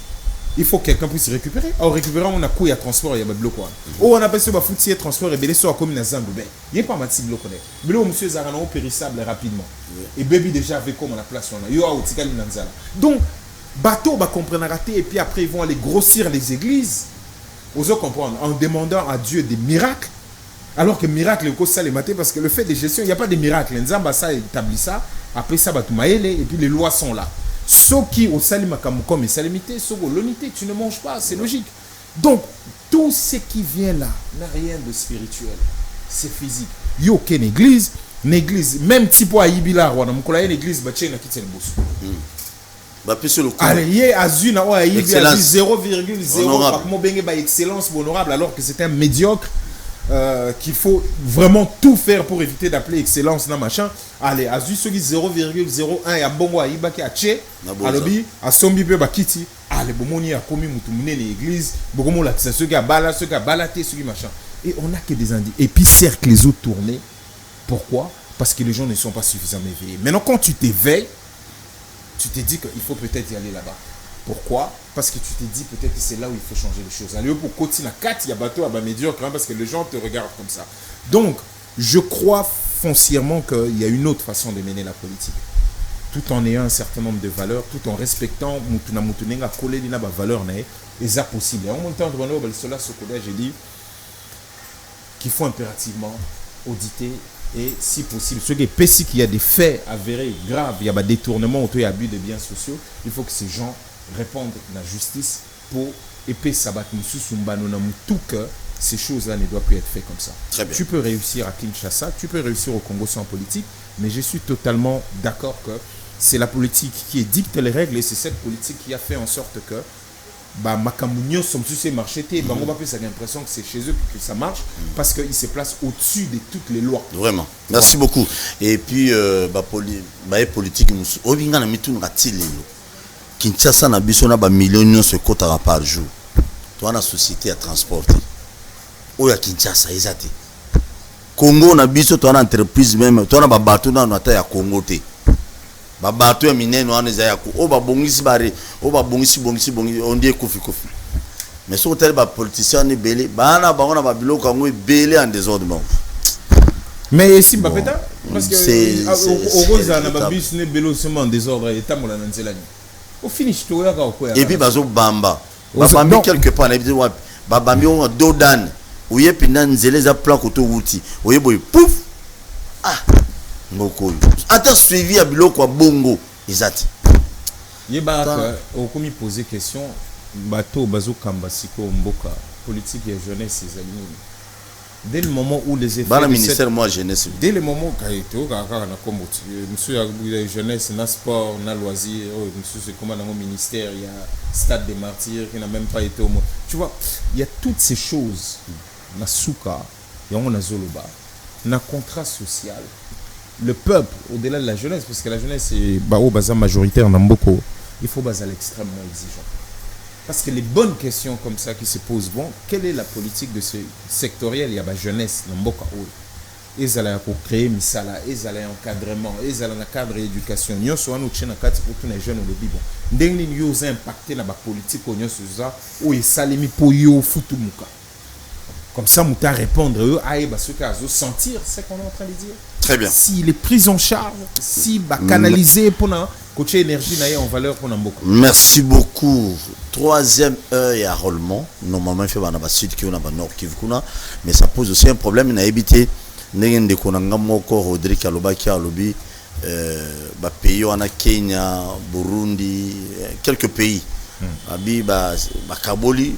Il faut que quelqu'un puisse récupérer. Alors, récupérer, on a couille à transport, il y a des blocs. Oh, on a passé au foutier transport et bien, soit comme une Zambé. Il n'y a pas de petit bloc. Mais là, monsieur Zarano, périssable rapidement. Et baby déjà avec comme on a place. Il y a aussi une Nanzala. Donc, bateau va comprendre rater et puis après, ils vont aller grossir les églises. Vous comprendre en demandant à Dieu des miracles. Alors que miracle, il faut ça les mater parce que le fait de gestion, il n'y a pas de miracle. Nzamba, ça établit ça. Après ça, et puis les lois sont là. Ceux qui au salima comme et salimité, ceux qui l'unité, tu ne manges pas, c'est logique. Donc, tout ce qui vient là n'a rien de spirituel. C'est physique. Yo, qu'une église, même type à Ibila, on a une église, bah, tiens, qui tient le boss. Allez, il y a Azuna, 0,0 excellence honorable, alors que c'est un médiocre. Qu'il faut vraiment tout faire pour éviter d'appeler excellence dans machin. Allez, à juste 0,01 et à bongo à ibaki à tché, à lobby, à sombi peu bakiti. Allez, bomoni a commis moutoumine l'église, bogomo la tsa, ceux qui a balaté, ceux qui machin. Et on n'a que des indices. Et puis cercle les autres tournées. Pourquoi? Parce que les gens ne sont pas suffisamment éveillés. Maintenant, quand tu t'éveilles, tu te dis qu'il faut peut-être y aller là-bas. Pourquoi? Parce que tu te dis peut-être que c'est là où il faut changer les choses. Allez, pour continuer à 4, il y a bateau à médiocre, parce que les gens te regardent comme ça. Donc, je crois foncièrement qu'il y a une autre façon de mener la politique. Tout en ayant un certain nombre de valeurs, tout en respectant Moutounenga, coller les valeurs, et ça possible. En même temps, j'ai dit qu'il faut impérativement auditer et, si possible, ce qui est pessi, qu'il y a des faits avérés graves, il y a des détournements, il y a abus de biens sociaux, il faut que ces gens répondre à la justice pour épée sabat tout que ces choses-là ne doivent plus être faites comme ça. Très bien. Tu peux réussir à Kinshasa, tu peux réussir au Congo sans politique, mais je suis totalement d'accord que c'est la politique qui dicte les règles et c'est cette politique qui a fait en sorte que Makamounio sommes tous ces marchés, on va plus avoir l'impression que c'est chez eux que ça marche parce qu'ils se placent au-dessus de toutes les lois. Vraiment. Merci beaucoup. Et puis, politique, Kinshasa na biso na ba millions se kotaka par jour. Toi na société à transporter. Oya Kinshasa ezate. Congo na biso toi na entreprise même, toi na ba bateau na nata ya Congo te. Ba bateau ya minene wana za ya ko. O ba bongisi bare, o ba bongisi on dit kofi. Mais sur tel ba politicien ni belé, bana ba on ba biloko ngo belé en désordre. Mais si Mbapeta parce que au Rosa na ba bus ne belé seulement en désordre et tamola na nzelani. Au finish to ya ka ko ya. Et puis bazo bamba. Babambi quelque part na biso wapi. Babambi on dodan. Ouye pinda nzele za pla koto wuti. Ouye boy pouf. Ah. Ngoko. Ata suivi ya biloko bongo ezati. Yeba au komi poser question bato bazo kamba siko mboka politique et jeunesse ces amis. Dès le moment où les effets ministère moi jeunesse. Dès le moment kaito kaka na kombo monsieur ya jeunesse na sport na loisir monsieur c'est comment dans mon ministère il y a stade des martyrs qui n'a même pas été au monde. Tu vois, il y a toutes ces choses na souka et on a zoloba na contrat social. Le peuple au-delà de la jeunesse parce que la jeunesse est baza majoritaire na mboko, il faut baser l'extrêmement exigeant. Parce que les bonnes questions comme ça qui se posent, bon, quelle est la politique de ce sectoriel? Il y a la jeunesse, l'amboka ou ils allaient pour créer misala, ils allaient encadrement, ils allaient dans cadre d'éducation. Nous sommes nous tiens pour tous les jeunes au début. Bon, dès que nous avons impacté la politique au nous ça, où ils salimi pour yo futumuka. Comme ça, nous t'as répondre eux, ce qu'à sentir, c'est qu'on est en train de dire. Très bien. S'il est pris en charge, si canalisé pour coacher énergie en valeur pour beaucoup. Merci beaucoup. Troisième heure et à Rollemont. Normalement, il fait un sud qui est un nord qui mais ça pose aussi un problème. Il a évité n'ayant des konangamoko Rodrigue Alobaki Alobi, pays en Kenya, Burundi, quelques pays. Abi Kaboli,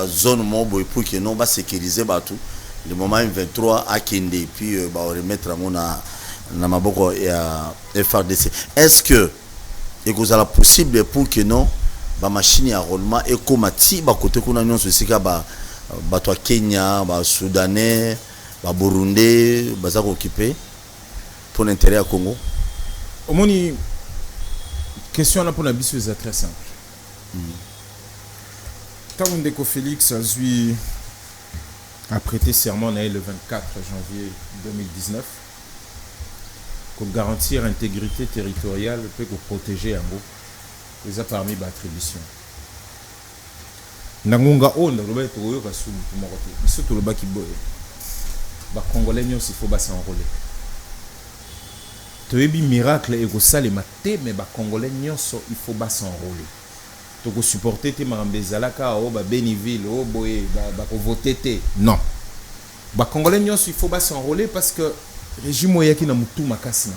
zone mobo pour que non va sécuriser tout. Le moment 23 à Kende puis remettre à mon na maboko et à FRDC. Est-ce que il est possible pour que non ba machine à roulement et comme ti ba côté qu'on a non ceci ka ba toi Kenya, ba Soudanais, ba Burundais, ba za occupé pour l'intérêt à Congo. Au moni question là pour la biso est très simple. Quand Ndeko Félix a prêté serment le 24 janvier 2019 pour garantir l'intégrité territoriale et pour protéger un mot. Les a parmi les attributions. Nangonga on le bête au yoga sous tout mon côté. Mais surtout le bas qui boit. Bah Congolais il faut pas s'enrôler. Tu es miracle et que ça les maté mais bah Congolais il faut pas s'enrôler. Tu peux supporter tes marambezalaka au bah Beniville au boé bah voter non. Bah Congolais il faut pas s'enrôler parce que régime oyaki na mutu makasi na.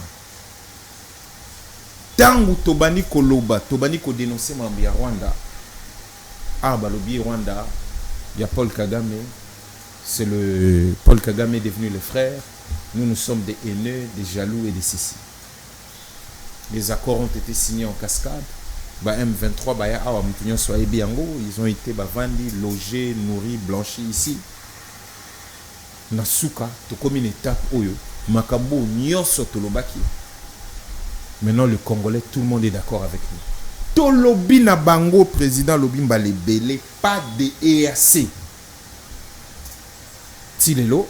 Tangu tobani koloba, tobani ko dénoncer mambi ya Rwanda. Ah balobi Rwanda il y a Paul Kagame. C'est le Paul Kagame est devenu le frère. Nous sommes des haineux, des jaloux et des ceci. Les accords ont été signés en cascade. M23, ils ont été vendus, logés, nourris, blanchis ici. Nasuka, tout comme une étape oyo, makambo nyonso tolobaki. Maintenant le Congolais, tout le monde est d'accord avec nous. Tolobi na bango président Lobimba Lebele, pas de EAC. Tilelo,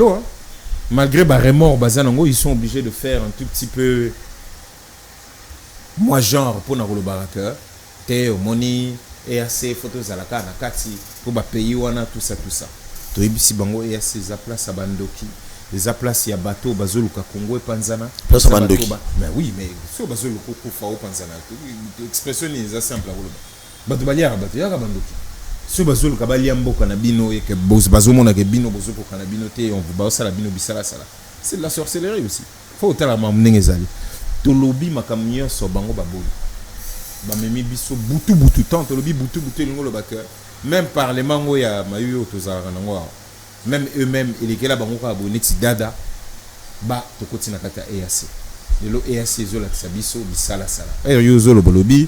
hein. Malgré remords bazanango, ils sont obligés de faire un tout petit peu moi genre pour na baraka te omoni EAC photos à la carte nakati pour payer wana tout ça to ebisi bango EAC za place à bandoki les place ya bateau bazoluka Congo et Panzana place à bandoki mais oui mais so bazoluka ko fa au Panzana expression ni za simple à bato baliara bato ya bandoki so bazoluka balia mboka na bino et que bazomona ke bino bozoko kana bino te on vous ba la bino bisala sala c'est de la sorcellerie aussi faut tala mamnenge zali tolobi makamio so bango baboli bamemi biso butu tant tolobi butu lingo lo baka même parlement ngo ya mayu tozara nango même eux-mêmes elekela bango ka boneti dada ba tokotina kata EAC lelo EAC zo la biso bisala sala yo zo lo bolobi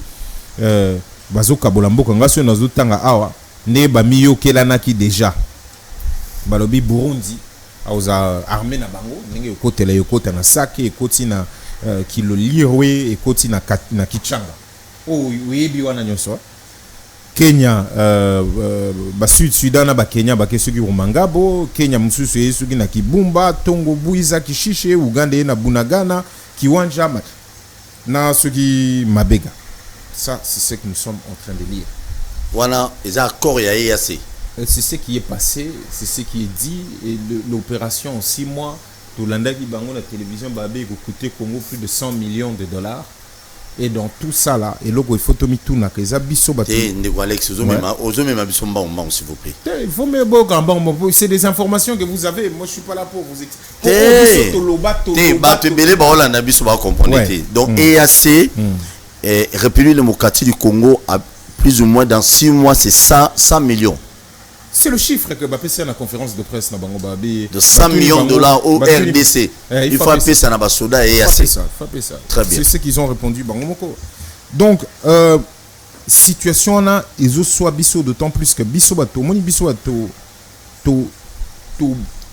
bazoka bolamboka ngaso nazo tanga awa ne bamiyo kelanaki déjà balobi Burundi auza armée na bango ndenge yokotela yokota na saki ekoti na kilo lirwe ekoti na Kichanga oyebi wana nyonso Kenya Sud-Sudan na Kenya bakesuki Rumangabo Kenya mususu yesuki na Kibumba Tongo Buiza Kishishe Uganda na Bunagana Kiwanja na suki Mabega. Ça c'est ce que nous sommes en train de lire. Voilà, les accords ya EAC. C'est ce qui est passé, c'est ce qui est dit et l'opération en 6 mois Tolanda qui bango la télévision babé coûté Congo plus de 100 millions de dollars. Et dans tout ça là, et logo il faut tomber tout na keza biso bato. Alex, ozomema biso mbamba s'il vous plaît. Il faut me boga mbamba, c'est des informations que vous avez. Moi je suis pas là pour vous expliquer. Bato belé ba Holanda biso ba comprendre. Donc EAC République démocratique du Congo a plus ou moins dans 6 mois c'est 100 millions. C'est le chiffre que Mbappé fait à la conférence de presse na bango babi de 100 millions de dollars au RDC. Il faut appeler ça na basoda et EAC. Très bien. C'est ce qu'ils ont répondu bango moko. Donc situation là ils ont soit biso d'autant plus que biso bato moni biso bato to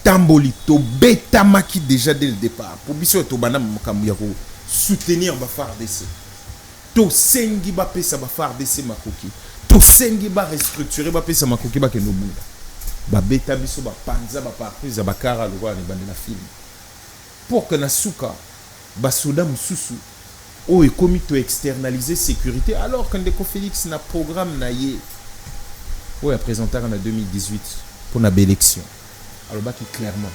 tamboli to beta maki déjà dès le départ. Pour biso to bana makambu ya ko soutenir ba FARDC. To sengi ba pesa ba FARDC makoki. To sengi ba restructurer ba pesa makoki ba kenobunda. Ba beta biso ba panza ba partir ba kara lo ni bande na film. Pour que na suka ba soda mususu o ekomi to externaliser sécurité alors que Ndeko Félix na programme na ye. O a présenté en 2018 pour na élection. Alors ba clairement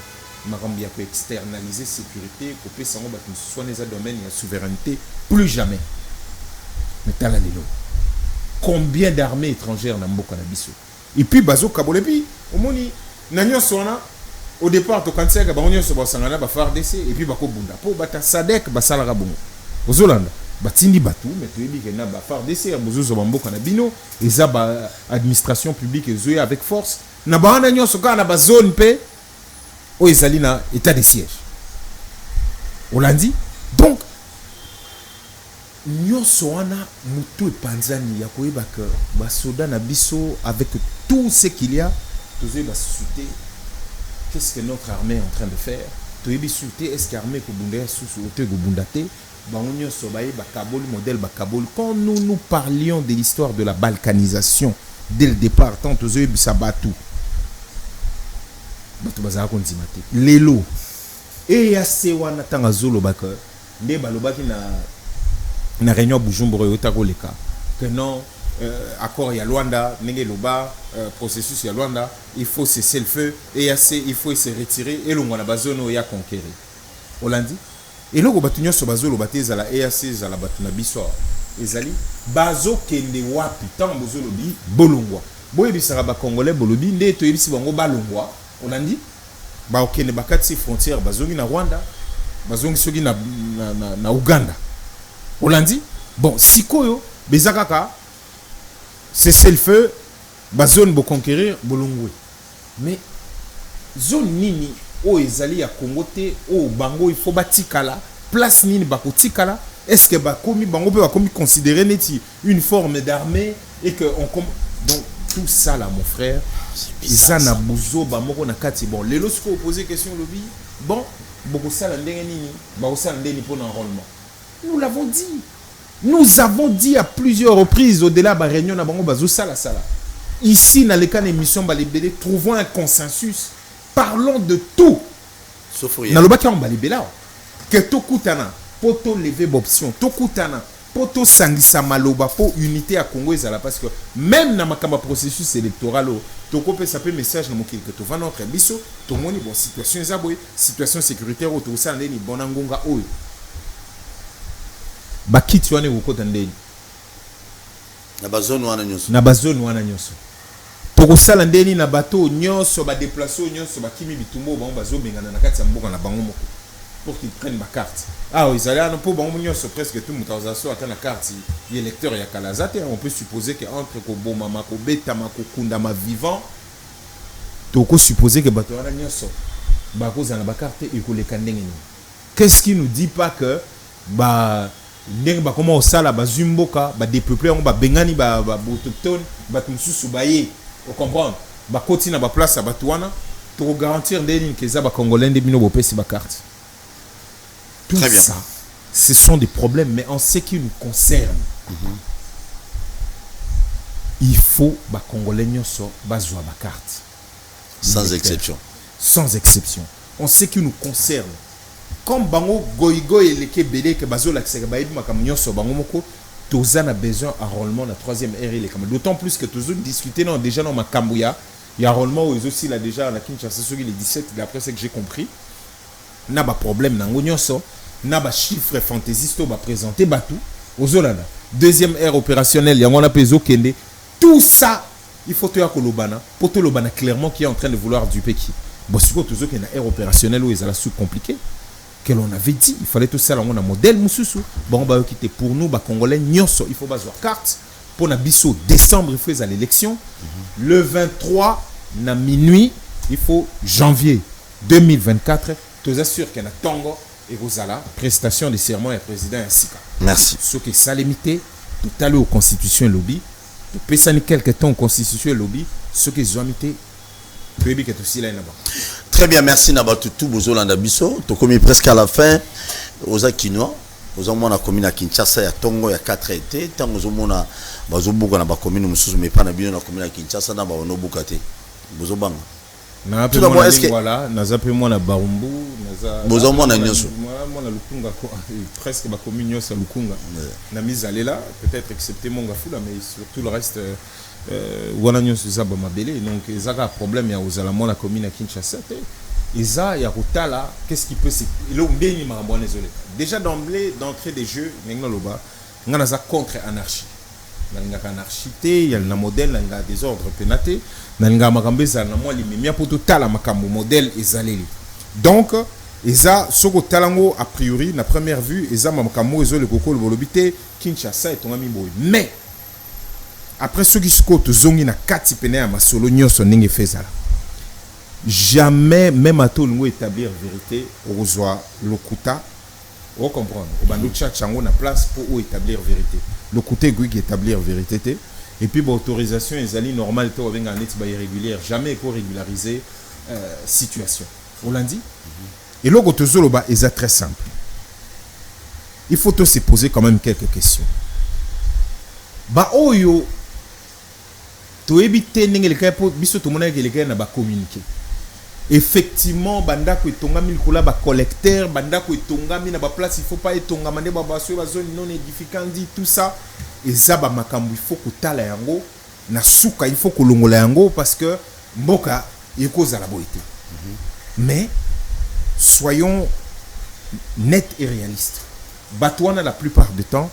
makambi ya ko externaliser sécurité ko pesa ngo ba soit les domaines ya souveraineté plus jamais. Mais t'as la lelo. Combien d'armées étrangères na mboka na biso? Et puis bazo kabolepi omoni na nyonso wana au départ to kanseka ba nyonso ba sangana ba FARDC et puis bako bunda po bata SADC ba salaka bongo ozolanda batindi batu mais to yebi ke na ba FARDC bozo ba mboka na bino eza ba administration publique ezoya avec force na ba wana nyonso ka na ba zone pe o ezali na état de siège Olandi. Donc nyonso wana mutu epanzani ya koyeba que basoda na biso avec tout ce qu'il y a tozoye basute qu'est-ce que notre armée est en train de faire toyebi sute est-ce que armée kobunda susu ote kobunda te bango nyonso baye bakaboli modèle bakaboli quand nous parlions de l'histoire de la balkanisation dès le départ tant tozoye bisa batu batu bazala kondima te lelo EAC wana tanga zolo baka nde balobaki na réunion Bujumbura yotako leka que non accord ya Luanda nenge loba processus ya Luanda il faut cesser le feu EAC il faut se retirer et longwa na bazono ya conquérir Olandi et loko batunyo so bazolo bateza la EAC za la batuna biso ezali bazo kende wapi tant bozolo bi bolongwa boye bisaka ba congolais bolobi nde to yebisi bango balongwa Olandi ba okene bakati frontière bazongi na Rwanda bazongi soki na Uganda Olandi bon sikoyo bezakaka cesser le feu ba zone bo conquérir bolongwe mais zone nini o ezali ya Congo te o bango il faut batikala place nini bakotikala est-ce que bakomi bango pe bakomi considérer neti une forme d'armée et que on donc tout ça là mon frère ils en a bozo ba moko na kati bon lelo siko poser question lobby bon boko sala ndenge nini ba sala ndeni pour l'enrôlement nous l'avons dit. Nous avons dit à plusieurs reprises au-delà de la réunion na bango bazo sala sala. Ici dans les cas d'émission balibélé trouvons un consensus. Parlons de tout. Sauf rien. Dans le bac on balibéla. Que to kutana poto lever option to kutana poto sangisa maloba po unité à Congo ezala parce que même dans makamba processus électoral to kopé ça peut message na mokili que to va notre biso to moni bon situation ezabwe situation sécuritaire au to sala ndeni bonangonga oyo. Bakiti wane ukota ndeni na bazone wana nyonso toko sala ndeni na bato nyonso ba déplacer nyonso bakimi bitumbo bango bazobengana na kati ya mboka na bango moko pour qu'ils prennent ma carte ils allaient à pour bango nyonso presque tout mutazaso ata na carte électeur ya kalazate on peut supposer que entre ko bomama ko betama ko kundama vivant toko supposer que bato wana nyonso bakoza na ba carte et ko le kandenge ni qu'est-ce qui nous dit pas que ndenge ba comment osala bazumboka ba dépeupler on ba bengani ba autochtone ba tumususu baye on comprend ba koti na ba place ba tuana pour garantir ndeni que za ba congolais de bino bopesi ba carte tout ça ce sont des problèmes mais en ce qui nous concerne il faut ba congolais nyonso bazwa ba carte sans exception en ce qui nous concerne. Comme bango goigo et les belé que bazo la baïd makamnyo so bango moko toza na besoin enrôlement la troisième ère les comme d'autant plus que tous discuter non déjà dans makambuya il y a enrôlement aux aussi là déjà la Kinshasa sur les 17 d'après ce que j'ai compris n'a pas problème na nyonso n'a pas chiffre fantaisiste ba présenter batu ozolana deuxième ère opérationnelle yango na peso kende tout ça il faut te yakolobana pour te lobana clairement qui est en train de vouloir duper qui bon c'est quoi toujours qu'il y a une ère opérationnelle où ils allaient sous compliqué que l'on avait dit, il fallait tout ça, on a un modèle moussoussou. Bon, bah, quitter pour nous, bah, Congolais, nyonso, il faut baser carte. Pour Nabiso, décembre, il faut à l'élection. Le 23, na minuit, il faut janvier 2024. Tous assure qu'il y a Tongo et Rosala, prestation de serment et président Sika. Merci. Ce qui est ça limité, tout à l'heure aux constitutions lobby, tout peut quelques temps aux constitutions lobby, ce qui est zoamité, peut être aussi là-bas. Très bien, merci Nabatu tout Bozolanda Biso. Tu commis presque à la fin aux Akinois. Aux hommes on a commis à Kinshasa, il y a Tongo, il y a 4 étés. Tant aux hommes on a Bazobuka na ba commune mususu mais pas na bien na commune à Kinshasa na ba ono bukate. Bozobanga. Na peu moi est-ce que voilà, na zape moi na Barumbu, na za Bozomwa na nyonso. Moi na Lukunga presque ba commune nyonso Lukunga. Na mise aller là, peut-être excepté Mongafula mais surtout le reste wana nyonso za ba mabele donc ezaka problème ya ozala la commune à Kinshasa eza ya kotala qu'est-ce qui peut se lombeni makambo désolé déjà d'entrée des jeux ngena loba ngana za contre anarchie nalinga anarchité il y a le modèle nga désordre penaté nalinga makambo za na moi limemia pour totala makambo modèle ezaleli donc eza soko talango a priori na première vue eza makambo ezo le kokolo bolobité Kinshasa et tongami boy mais après ceux qui se côtoient zongi na kati pene ya masolo nyonso ndenge fezala jamais même à tout le monde établir vérité au rejoint lokuta on comprendre au bandu tchango na place pour établir vérité lokuta qui établir vérité et puis autorisation ezali normal to venga net ba irrégulière jamais pour régulariser situation on l'a dit et loko tozoloba est très simple il faut se poser quand même quelques questions ba oyo to éviter ndenge le po biso to mona ke le na ba communiquer effectivement banda ko etongami likola ba collecteur banda ko etongami na ba place il faut pas etongama nde ba baso ba zone non édificante tout ça eza ba makambu il faut ko tala yango na suka il faut ko longola yango parce que mboka ekoza la boité mais soyons nets et réalistes batouana la plupart du temps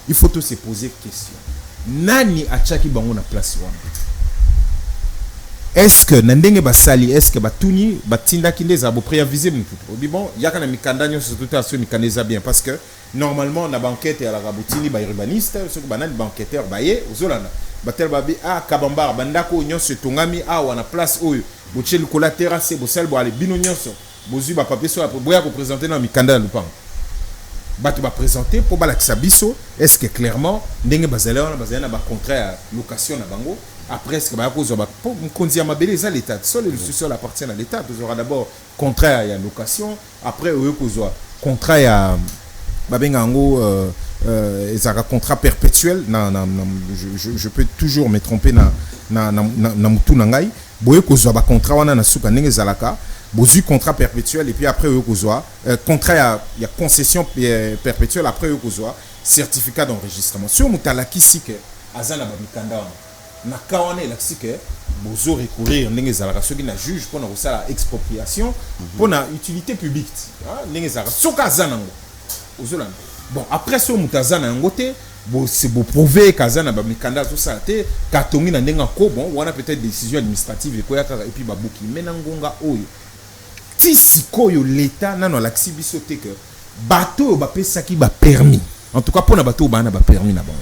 il faut se poser question nani achaki bango na place wana est-ce que nandenge basali est-ce que batuni batinda kinde za bo préaviser mutu obi bon yaka na mikanda nyo surtout à ceux mikanda bien parce que normalement na banquette à la rabutini ba urbaniste ceux que banani banquetteur baye ozolana batel babi kabamba bandako nyo se tongami wana place oyo bo tcheli kola terrasse bo sel bo ale bino nyonso bozu ba papier so boya ko présenter na mikanda lupang batu ba présenter pour balakisa biso est-ce que clairement ndenge bazala na ba contrat location na bango après ce que ba cause ba konzi ya mabele za l'état seul le sol appartient à l'état tu auras d'abord contrat ya location après eux kozwa contrat ya babenga ngo ezaka contrat perpétuel je peux toujours me tromper na mutu na ngai boye kozwa ba contrat wana na suka ndenge zalaka bozu contrat perpétuel et puis après eux kozwa contrat ya concession perpétuelle après eux kozwa certificat d'enregistrement sur mutalaki sike azana ba mikanda na kawana elakisi ke bozo recourir ndenge ezalaka soki na juge mpona kosala expropriation mpona utilité publique ndenge ezalaka soki aza nango ozolanda bon après so moto aza na yango te boprouve kaza na bamikanda azosala te katongi na ndenge ako bon wana peut-être décision administrative ekoya kaka epuis babuki me na ngonga oyo ti sikoyo l'état nano alakisi biso te ke bato oyo bapesaki bapermis en tout cas mpona bato oyo baa na bapermis na bango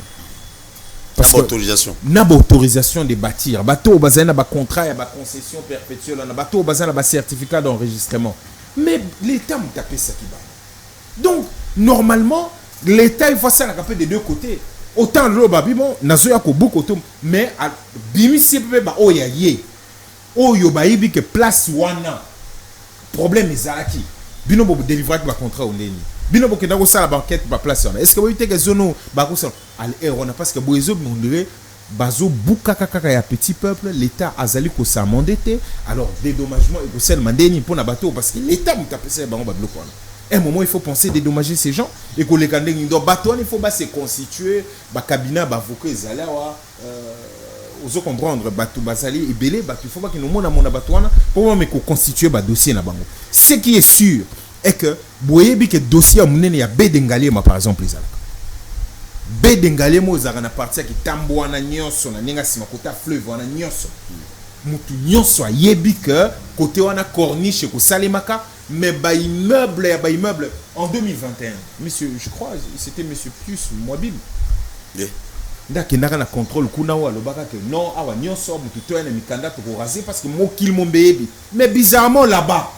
na autorisation de bâtir bateau bazana ba contrat ya ba concession perpétuelle na bateau bazana ba certificat d'enregistrement mais l'état m'a tapé ça qui va donc normalement l'état il faut ça la capé des deux côtés autant le babi bon nazo ya ko beaucoup mais bimi si ba oya ye oyo ba ibi que place wana problème ezalaki bino bo délivrer ba contrat au ndeni bino bo kenda ko sala banquette ba place wana est-ce que vous que zono ba ko sala on a parce que boezo mondire bazo buka kaka ya petit peuple l'état azali ko s'amendete alors dédommagement et ko sel mandeni pour na bateau parce que l'état m'a tapé ça bango ba bloc wana un moment il faut penser dédommager ces gens et que les kandeng do bateau il faut ba se constituer ba cabinet ba avocat ezala wa ozo comprendre bateau bazali ebele bateau il faut pas que nous mona bateau wana pour me constituer ba dossier na bango ce qui est sûr est que boyebi que dossier a munene ya bedengalie ma par exemple ezala bedengalie mo ezaka na partie ki tambo wana nyonso na ninga sima kota fleuve wana nyonso mutu nyonso ayebi que côté wana corniche ko salemaka mais ba immeuble en 2021 monsieur je crois c'était monsieur Pius Mwabib ndakendaka na contrôle kuna wa lobaka que non awa nyonso mutu to na mikanda to ko raser parce que mokil mombeyebi mais bizarrement là-bas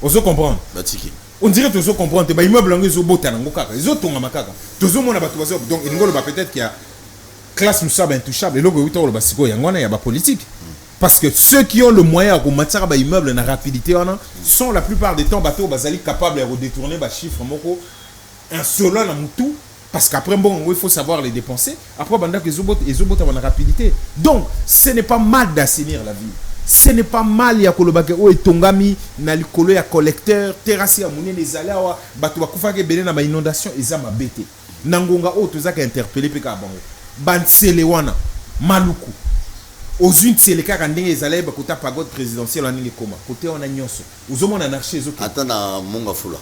ozo comprendre batiki on dirait que tu comprends ba immeuble ngo zo bota nango kaka zo tonga makaka tozo mona bato bazo donc ngolo ba peut-être qu'il y a classe musaba intouchable et logo wito lo basiko yangwana ya ba politique parce que ceux qui ont le moyen de matara ba immeuble na rapidité wana sont la plupart des temps bateau bazali capable de détourner ba chiffre moko insolent na mutu parce qu'après bon il faut savoir les dépenser après banda que zo bota na rapidité donc ce n'est pas mal d'assainir la ville. Ce n'est pas mal ya kolobake o etongami na likolo ya collecteur terrasse ya munene ezala wa bato bakufa ke bele na ba inondation ezama bete nangonga o tozaka interpeller pe ka bango bansele wana maluku ozune tsele kaka ndenge ezala ba kota pagode présidentielle en ndenge koma côté on a nyonso ozomona anarchie ezoki atana monga fula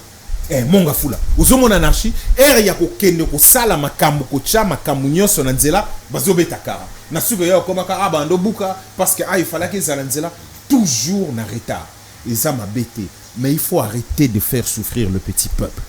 monga fula ozomona anarchie ere ya kokende ko sala makambo ko cha makambo nyonso na nzela bazobeta kara na suko ya komaka abando buka parce que il fallait que zalanzela toujours na retard et ça m'a bêté mais il faut arrêter de faire souffrir le petit peuple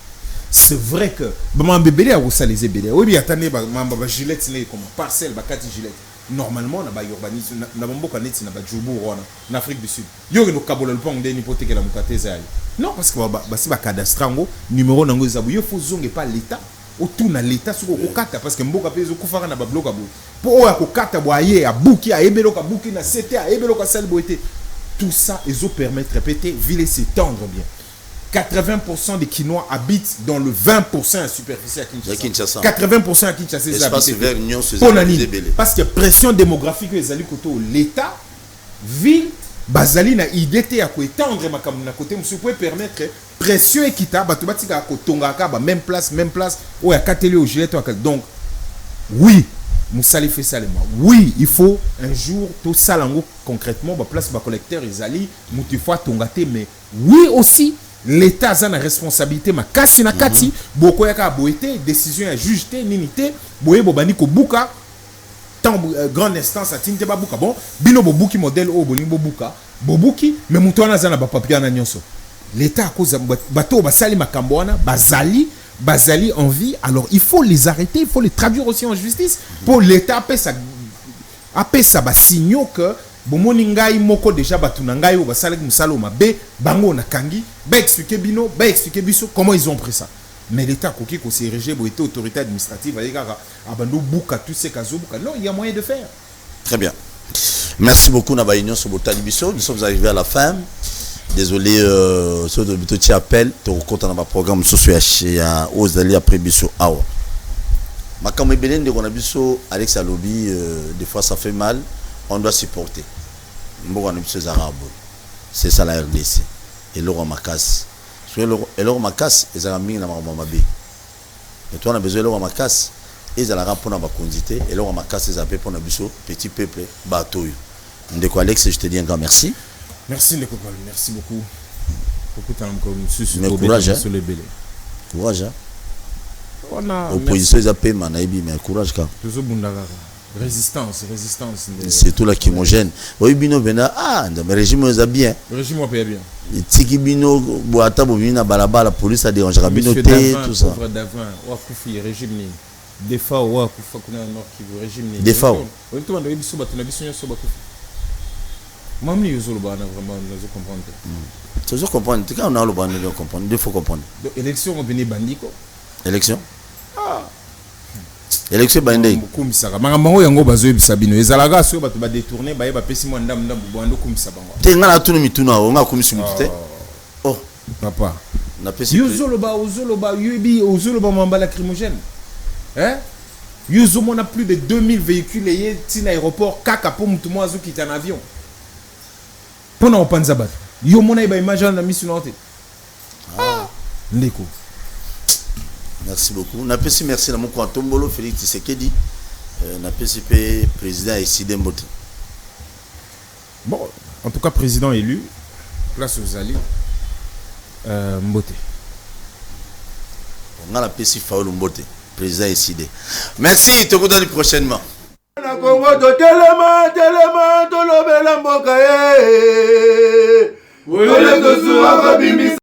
c'est vrai que maman bébé a aussi les bébés oui bien attendez maman ba gilette c'est comme parcelle ba kati gilette normalement na ba urbanisme na mboka neti na ba jubu rona en Afrique du Sud yo no kabola le pont de n'hypothèque la mukateza non parce que ba si ba cadastrango numéro nango zabu yo faut zonge pas l'état autour na l'état soko kokata parce que mboka pezo kufaka na ba bloka bo po ya kokata boye ya buki a ebelo ka buki na CT a ebelo ka sel boité tout ça ils ont permettre répéter ville s'étendre bien 80% des Kinois habitent dans le 20% à superficie à Kinshasa. 80% à Kinshasa habitent. Parce que pression démographique les alliés côté l'état ville bazali na idée à ko étendre makambo na côté monsieur pouvez permettre pression équitable bato batika ko tongaka ba même place o ya kateli au gilet donc oui Moussali fait ça les mois oui il faut un jour tout ça lango concrètement ba place ba collecteur ezali mutu fois tongate mais oui aussi l'état a une responsabilité ma kasi na kati boko ya ka boité décision ya juge té ninité boye bobani ko buka tant grande instance atinte babuka bon bino bobuki modèle o bolingi bobuka bobuki mais muto wana zana ba papier na nyonso l'état à cause bateau basali makambo wana bazali en vie, alors il faut les arrêter, il faut les traduire aussi en justice pour l'état appeler ça ba signaux que bomoni ngai moko déjà batuna ngai o basali musalo mabe bango na kangi ba expliquer bino ba expliquer biso comment ils ont pris ça. Mais l'état koki ko se érigé bo été autorité administrative avec abando buka tous ces cas buka non, il y a moyen de faire. Très bien. Merci beaucoup na ba union sur Botali biso, nous sommes arrivés à la fin. Désolé, sur le petit appel, tu comptes dans ma programme social aux alliés après biso awa. Ma comme Belen de Gonabiso, Alex Alobi, des fois ça fait mal, on doit supporter. C'est ça la RDC. Et l'euro ma casse. Et l'euro ma casse, ils ont mis la marmamabé. Et toi on a besoin de l'euro ma casse, ils ont la rapport dans ma condité, et l'euro ma casse, ils ont appelé pour Nabiso, petit peuple, bateau. Ndeko Alex, je te dis encore merci. Merci les copains, merci beaucoup. Beaucoup de temps comme mais courage, sur les bélés. Courage, hein. On a opposition ils appellent Manaïbi, mais courage quand. Toujours bundagara. Résistance. C'est tout là qui m'gêne. Oui, bino bena mais régime ils a bien. Le régime paye bien. Tiki bino boata bobina balaba la police a dérangé bino té tout ça. Pauvre d'avant, wa kufi régime ni. Des fois wa kufa kuna nord qui régime ni. Des fois. On te demande biso batuna biso nyo so bakufi. Même les autres, vraiment, nous comprendre. Toujours comprendre. Quand on a le ban, nous comprendre. Il faut comprendre. Donc, élection, on venait bandiko. Élection. Élection bandé. Comme ça. Mamango yango bazoe bisabino. Ezalaga so ba détourner, ba yeba pesi mo ndam bando comme ça bango. Te ngala tunu mituna, on a comme sumute. Oh, papa. Na pesi. Yuzoloba, yubi, ozoloba mamba lacrymogène. Hein? Yuzo on a plus de 2000 véhicules et tin aéroport kaka pour mutu mo azu quitter en avion. Pona opanza bato yo mona iba image na mission noté ndeko. Merci beaucoup. Na pesi merci na mon Tombolo Félix Tshisekedi na PCP président Isidé Mbote. Bon, en tout cas président élu place aux alliés Mbote. On a la PCP Faoulou Mbote président Isidé. Merci, te redonne prochainement. Na Congo to telema tolobela mboka ye. Wele to suwa kabimi